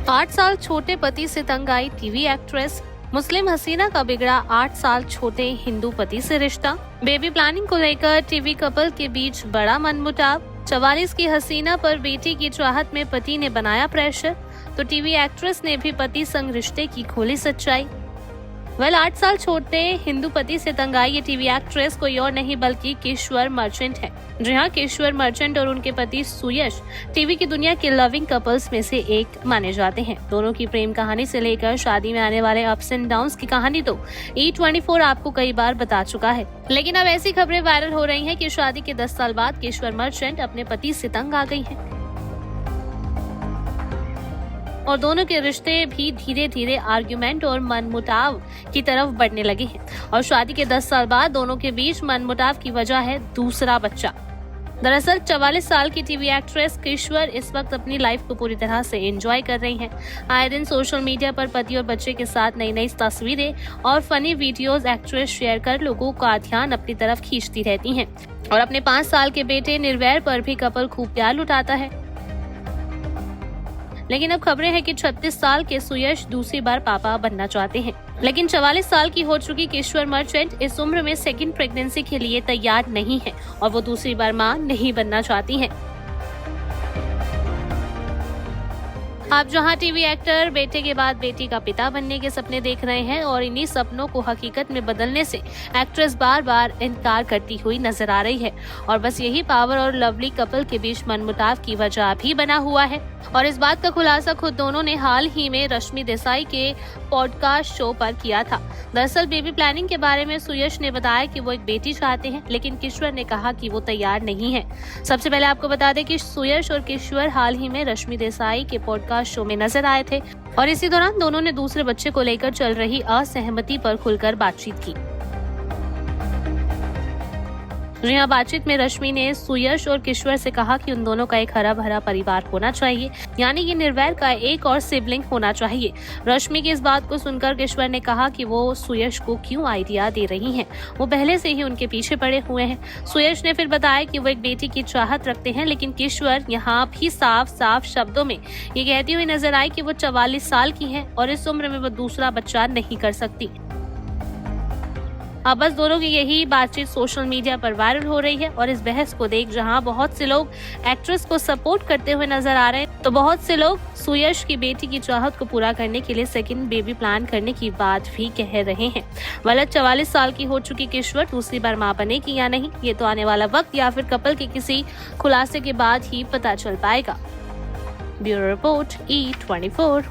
8 साल छोटे पति से तंग आई टीवी एक्ट्रेस। मुस्लिम हसीना का बिगड़ा 8 साल छोटे हिंदू पति से रिश्ता। बेबी प्लानिंग को लेकर टीवी कपल के बीच बड़ा मनमुटाव। 44 की हसीना पर बेटी की चाहत में पति ने बनाया प्रेशर, तो टीवी एक्ट्रेस ने भी पति संग रिश्ते की खोली सच्चाई। 8 साल छोटे हिंदू पति से तंग आई ये टीवी एक्ट्रेस कोई और नहीं बल्कि किश्वर मर्चेंट है। जी हाँ, किश्वर मर्चेंट और उनके पति सुयश टीवी की दुनिया के लविंग कपल्स में से एक माने जाते हैं। दोनों की प्रेम कहानी से लेकर शादी में आने वाले अप्स एंड डाउन्स की कहानी तो E24 आपको कई बार बता चुका है, लेकिन अब ऐसी खबरें वायरल हो रही हैं कि शादी के 10 साल बाद किश्वर मर्चेंट अपने पति से तंग आ गई हैं और दोनों के रिश्ते भी धीरे धीरे आर्ग्यूमेंट और मनमुटाव की तरफ बढ़ने लगे हैं। और शादी के 10 साल बाद दोनों के बीच मनमुटाव की वजह है दूसरा बच्चा। दरअसल 44 साल की टीवी एक्ट्रेस किश्वर इस वक्त अपनी लाइफ को पूरी तरह से एंजॉय कर रही हैं। आए दिन सोशल मीडिया पर पति और बच्चे के साथ नई नई तस्वीरें और फनी वीडियोस एक्ट्रेस शेयर कर लोगों का ध्यान अपनी तरफ खींचती रहती हैं और अपने 5 साल के बेटे निर्वैर पर भी कपल खूब प्यार लुटाता है। लेकिन अब खबरें हैं कि 36 साल के सुयश दूसरी बार पापा बनना चाहते हैं, लेकिन 44 साल की हो चुकी किश्वर मर्चेंट इस उम्र में सेकंड प्रेगनेंसी के लिए तैयार नहीं है और वो दूसरी बार मां नहीं बनना चाहती हैं। आप जहां टीवी एक्टर बेटे के बाद बेटी का पिता बनने के सपने देख रहे हैं और इन्हीं सपनों को हकीकत में बदलने से एक्ट्रेस बार बार इनकार करती हुई नजर आ रही है और बस यही पावर और लवली कपल के बीच मनमुटाव की वजह भी बना हुआ है। और इस बात का खुलासा खुद दोनों ने हाल ही में रश्मि देसाई के पॉडकास्ट शो पर किया था। दरअसल बेबी प्लानिंग के बारे में सुयश ने बताया कि वो एक बेटी चाहते हैं, लेकिन किश्वर ने कहा कि वो तैयार नहीं है। सबसे पहले आपको बता दें कि सुयश और किश्वर हाल ही में रश्मि देसाई के पॉडकास्ट शो में नजर आए थे और इसी दौरान दोनों ने दूसरे बच्चे को लेकर चल रही असहमति पर खुलकर बातचीत की। यहाँ बातचीत में रश्मि ने सुयश और किश्वर से कहा कि उन दोनों का एक हरा भरा परिवार होना चाहिए, यानी कि निर्वैर का एक और सिबलिंग होना चाहिए। रश्मि की इस बात को सुनकर किश्वर ने कहा कि वो सुयश को क्यों आइडिया दे रही हैं, वो पहले से ही उनके पीछे पड़े हुए हैं। सुयश ने फिर बताया कि वो एक बेटी की चाहत रखते हैं, लेकिन किश्वर यहाँ भी साफ साफ शब्दों में ये कहती हुई नजर आई कि वो 44 साल की है और इस उम्र में वो दूसरा बच्चा नहीं कर सकती। अब बस दोनों की यही बातचीत सोशल मीडिया पर वायरल हो रही है और इस बहस को देख जहां बहुत से लोग एक्ट्रेस को सपोर्ट करते हुए नजर आ रहे हैं, तो बहुत से लोग सुयश की बेटी की चाहत को पूरा करने के लिए सेकंड बेबी प्लान करने की बात भी कह रहे हैं। 44 साल की हो चुकी किश्वर दूसरी बार मां बनेगी या नहीं, ये तो आने वाला वक्त या फिर कपल के किसी खुलासे के बाद ही पता चल पाएगा। Bureau report E24।